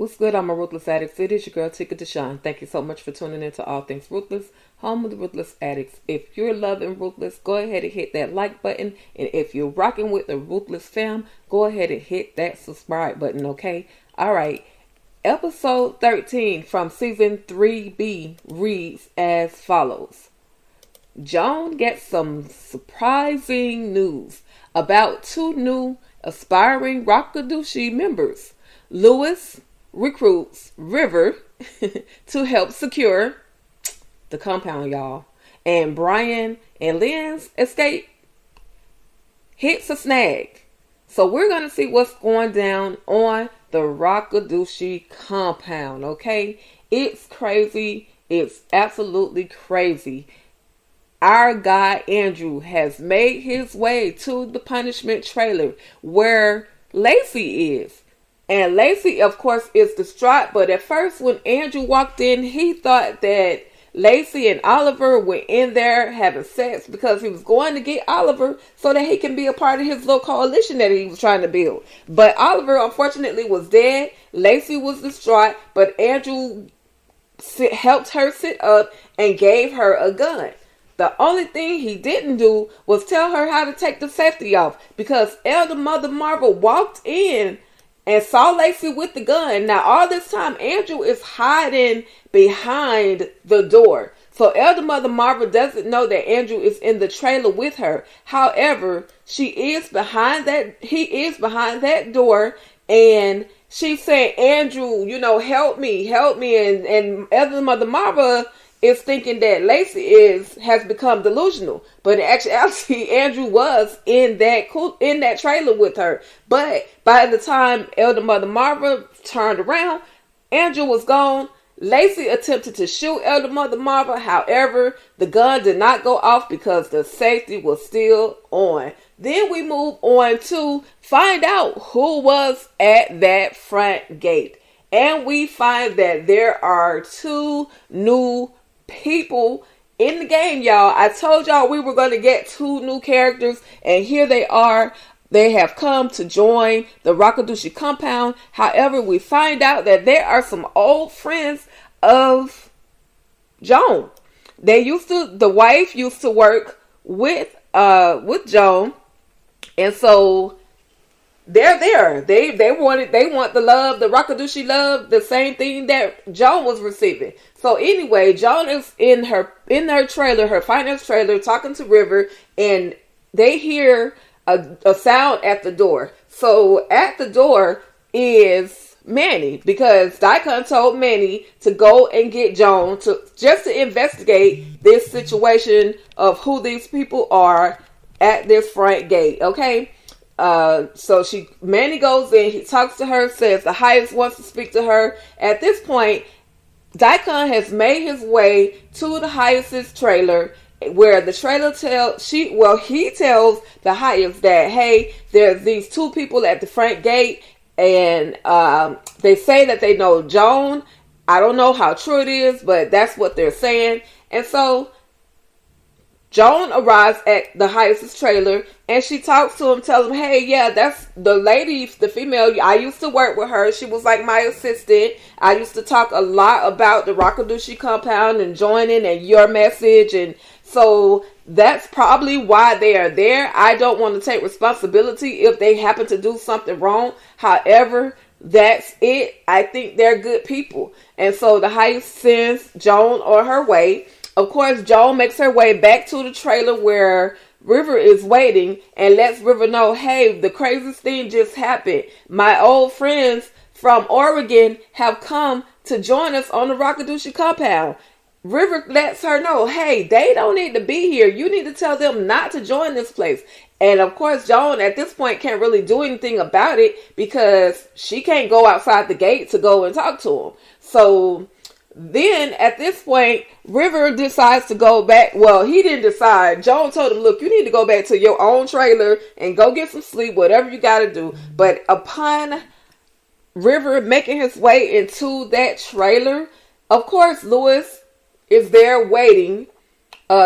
What's good? I'm a Ruthless Addict. It is your girl, Tika Deshawn. Thank you so much for tuning in to All Things Ruthless, home of the Ruthless Addicts. If you're loving Ruthless, go ahead and hit that like button. And if you're rocking with the Ruthless fam, go ahead and hit that subscribe button, okay? All right. Episode 13 from season 3B reads as follows. Joan gets some surprising news about two new aspiring Raku members. Lewis recruits River to help secure the compound, y'all. And Brian and Lynn's escape hits a snag. So we're going to see what's going down on the Raku compound, okay? It's crazy. It's absolutely crazy. Our guy Andrew has made his way to the punishment trailer where Lacey is. And Lacey, of course, is distraught. But at first, when Andrew walked in, he thought that Lacey and Oliver were in there having sex because he was going to get Oliver so that he can be a part of his little coalition that he was trying to build. But Oliver, unfortunately, was dead. Lacey was distraught. But Andrew helped her sit up and gave her a gun. The only thing he didn't do was tell her how to take the safety off because Elder Mother Marvel walked in and saw Lacey with the gun. Now, all this time, Andrew is hiding behind the door. So, Elder Mother Marvel doesn't know that Andrew is in the trailer with her. However, he is behind that door. And she's saying, Andrew, help me. And Elder Mother Marvel is thinking that Lacey has become delusional, but in actuality, Andrew was in that trailer with her. But by the time Elder Mother Marva turned around, Andrew was gone. Lacey attempted to shoot Elder Mother Marva. However, the gun did not go off because the safety was still on. Then we move on to find out who was at that front gate. And we find that there are two new people in the game, y'all. I told y'all we were going to get two new characters, and here they are. They have come to join the Raku compound. However, we find out that there are some old friends of Joan. The wife used to work with Joan, and so they're there. They want the love, the Raku love, the same thing that Joan was receiving. So anyway, Joan is in her trailer, her finance trailer, talking to River, and they hear a sound at the door. So at the door is Manny, because Daikon told Manny to go and get Joan to investigate this situation of who these people are at this front gate. Okay. So Manny goes in, he talks to her, says the highest wants to speak to her. At this point, Daikon has made his way to the highest's trailer, where the trailer he tells the highest that, hey, there's these two people at the front gate, and they say that they know Joan. I don't know how true it is, but that's what they're saying. And so Joan arrives at the highest's trailer, and she talks to him, tells him, hey, yeah, that's the lady, the female. I used to work with her. She was like my assistant. I used to talk a lot about the Raku compound and joining and your message. And so that's probably why they are there. I don't want to take responsibility if they happen to do something wrong. However, that's it. I think they're good people. And so the highest sends Joan on her way. Of course, Joan makes her way back to the trailer where River is waiting and lets River know, hey, the craziest thing just happened. My old friends from Oregon have come to join us on the Raku compound. River lets her know, hey, they don't need to be here. You need to tell them not to join this place. And of course, Joan at this point can't really do anything about it because she can't go outside the gate to go and talk to him. So then at this point, River decides to go back. Well, he didn't decide. Joan told him, look, you need to go back to your own trailer and go get some sleep, whatever you got to do. But upon River making his way into that trailer, of course, Lewis is there waiting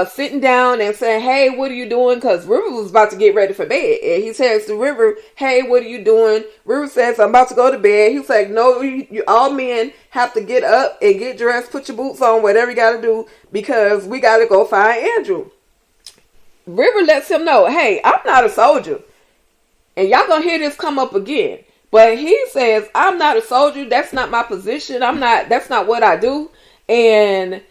sitting down and saying, hey, what are you doing? Because River was about to get ready for bed. And he says to River, hey, what are you doing? River says, I'm about to go to bed. He's like, no, you all men have to get up and get dressed, put your boots on, whatever you got to do, because we got to go find Andrew. River lets him know, hey, I'm not a soldier. And y'all gonna hear this come up again. But he says, I'm not a soldier. That's not my position. That's not what I do. And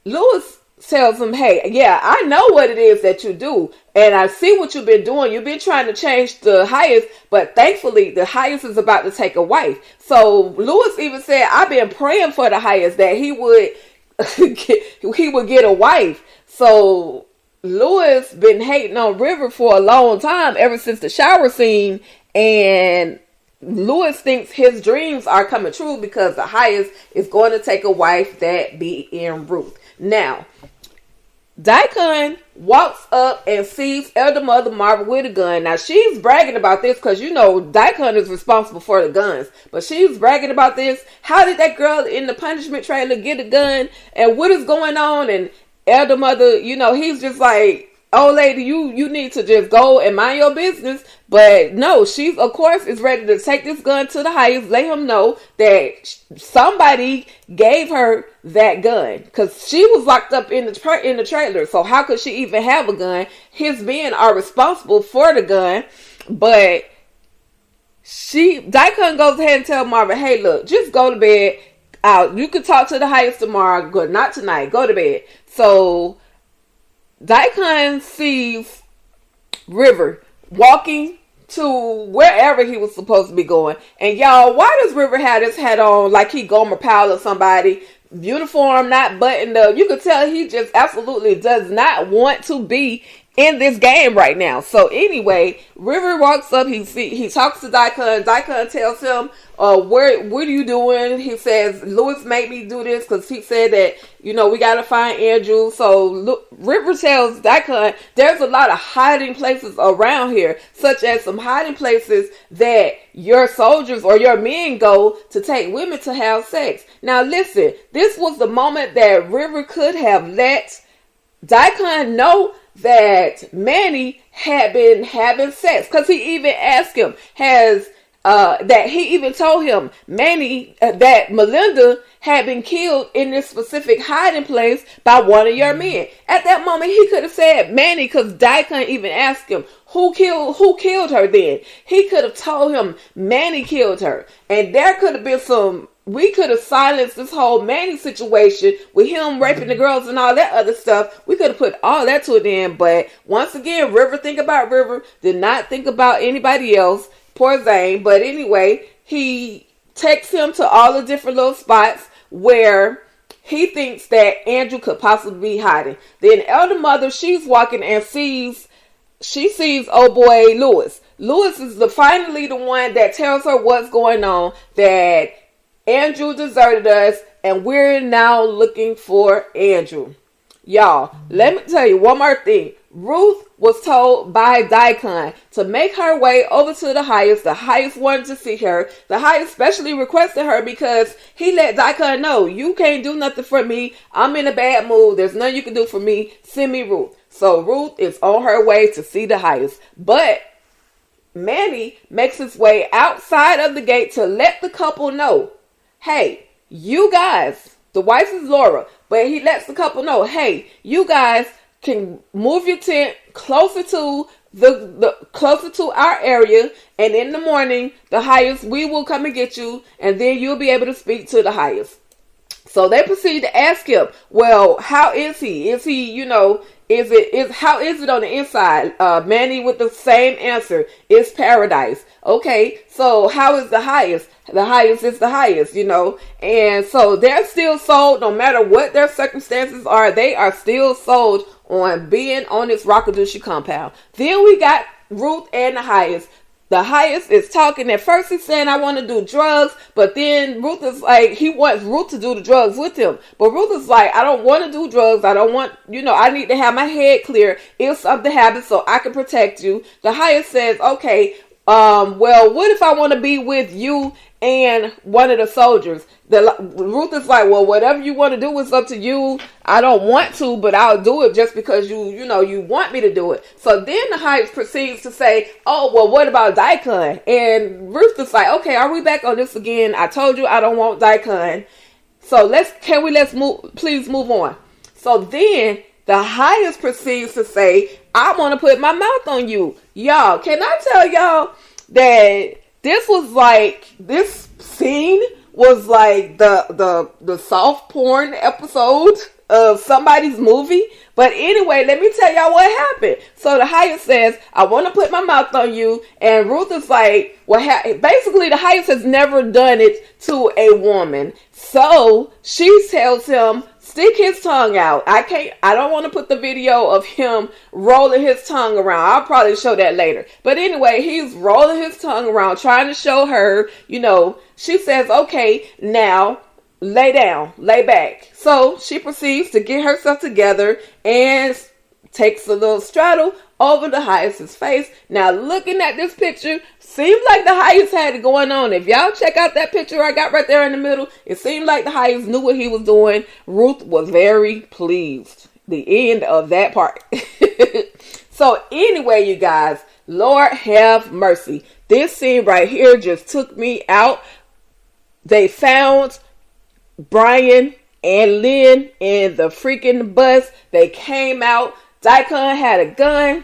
Lewis tells him, hey, yeah, I know what it is that you do. And I see what you've been doing. You've been trying to change the highest, but thankfully the highest is about to take a wife. So Lewis even said, I've been praying for the highest that he would get a wife. So Lewis been hating on River for a long time, ever since the shower scene. And Lewis thinks his dreams are coming true because the highest is going to take a wife, that be in Ruth. Now, Daikon walks up and sees Elder Mother Marvel with a gun. Now, she's bragging about this because, Daikon is responsible for the guns. But she's bragging about this. How did that girl in the punishment trailer get a gun? And what is going on? And Elder Mother, he's just like, oh, lady, you need to just go and mind your business. But no, she's, of course, is ready to take this gun to the highest, let him know that somebody gave her that gun. Because she was locked up in the trailer. So how could she even have a gun? His men are responsible for the gun. But Daikon goes ahead and tells Marvin, hey, look, just go to bed. You can talk to the highest tomorrow. Good, not tonight. Go to bed. So Daikon sees River walking to wherever he was supposed to be going. And y'all, why does River have his hat on like he Gomer Powell or somebody? Uniform not buttoned up. You could tell he just absolutely does not want to be in this game right now. So anyway, River walks up. He talks to Daikon. Daikon tells him, what are you doing? He says, Lewis made me do this because he said that, we got to find Andrew. So River tells Daikon, there's a lot of hiding places around here, such as some hiding places that your soldiers or your men go to take women to have sex. Now listen, this was the moment that River could have let Daikon know that Manny had been having sex, because he even asked him, that he even told him, Manny, that Melinda had been killed in this specific hiding place by one of your men. At that moment, he could have said Manny, because Daikon even asked him, who killed her then? He could have told him Manny killed her. And there could have been we could have silenced this whole Manny situation with him raping the girls and all that other stuff. We could have put all that to an end. But once again, River did not think about anybody else. Poor Zane. But anyway, he takes him to all the different little spots where he thinks that Andrew could possibly be hiding. Then Elder Mother, she's walking and she sees old boy Lewis. Lewis is finally the one that tells her what's going on, that Andrew deserted us, and we're now looking for Andrew. Y'all, let me tell you one more thing. Ruth was told by Daikon to make her way over to the highest. The highest wanted to see her. The highest specially requested her because he let Daikon know, you can't do nothing for me. I'm in a bad mood. There's nothing you can do for me. Send me Ruth. So Ruth is on her way to see the highest. But Manny makes his way outside of the gate to let the couple know, hey, you guys, the wife is Laura, but he lets the couple know, hey, you guys can move your tent closer to closer to our area, and in the morning, the highest, we will come and get you, and then you'll be able to speak to the highest. So they proceed to ask him, well, how is he? Is he, how is it on the inside? Manny with the same answer, it's paradise. Okay, so how is the highest? The highest is the highest, and so they're still sold, no matter what their circumstances are, they are still sold on being on this Rakadushi compound. Then we got Ruth and the highest. The highest is talking. At first he's saying, I want to do drugs, but then Ruth is like, he wants Ruth to do the drugs with him. But Ruth is like, I don't want to do drugs. I don't want, I need to have my head clear if something happens so I can protect you. The highest says, okay, well, what if I want to be with you and one of the soldiers. Ruth is like, well, whatever you want to do is up to you. I don't want to, but I'll do it just because you want me to do it. So then the Highest proceeds to say, oh, well, what about Daikon? And Ruth is like, okay, are we back on this again? I told you I don't want Daikon. So let's please move on. So then the Highest proceeds to say, I want to put my mouth on you. Y'all, can I tell y'all that this scene was like the soft porn episode of somebody's movie. But anyway, let me tell y'all what happened. So the Highest says, I want to put my mouth on you. And Ruth is like, basically the Highest has never done it to a woman. So she tells him, stick his tongue out. I don't want to put the video of him rolling his tongue around. I'll probably show that later. But anyway, he's rolling his tongue around, trying to show her, she says, okay, now lay down, lay back. So she proceeds to get herself together and takes a little straddle over the Highest's face. Now looking at this picture, seems like the Highest had it going on. If y'all check out that picture I got right there in the middle, it seemed like the Highest knew what he was doing. Ruth was very pleased. The end of that part. So anyway, you guys, Lord have mercy. This scene right here just took me out. They found Brian and Lynn in the freaking bus. They came out. Daikon had a gun.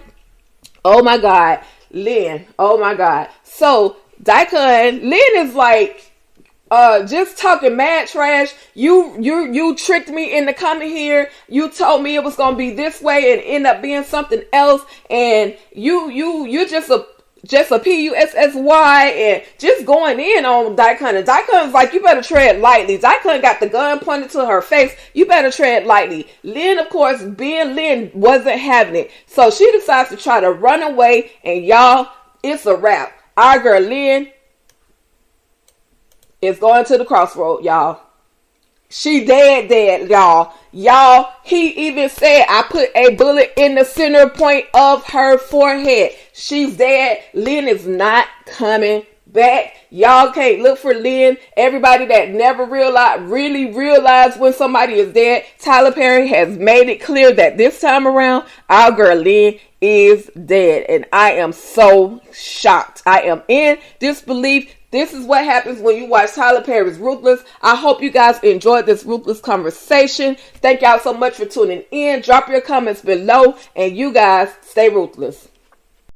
Oh my God. Lynn. Oh my God. So Daikon, Lynn is like just talking mad trash. You tricked me into coming here. You told me it was gonna be this way and end up being something else. And you're just a PUSSY and just going in on Daikon. And Daikon's like, you better tread lightly. Daikon got the gun pointed to her face. You better tread lightly. Lynn, of course, being Lynn, wasn't having it. So she decides to try to run away. And y'all, it's a wrap. Our girl Lynn is going to the crossroad, y'all. She dead, y'all. Y'all, he even said, I put a bullet in the center point of her forehead. She's dead. Lynn is not coming back. Y'all can't look for Lynn. Everybody that never really realized when somebody is dead, Tyler Perry has made it clear that this time around, our girl Lynn is dead. And I am so shocked. I am in disbelief. This is what happens when you watch Tyler Perry's Ruthless. I hope you guys enjoyed this Ruthless conversation. Thank y'all so much for tuning in. Drop your comments below. And you guys stay ruthless.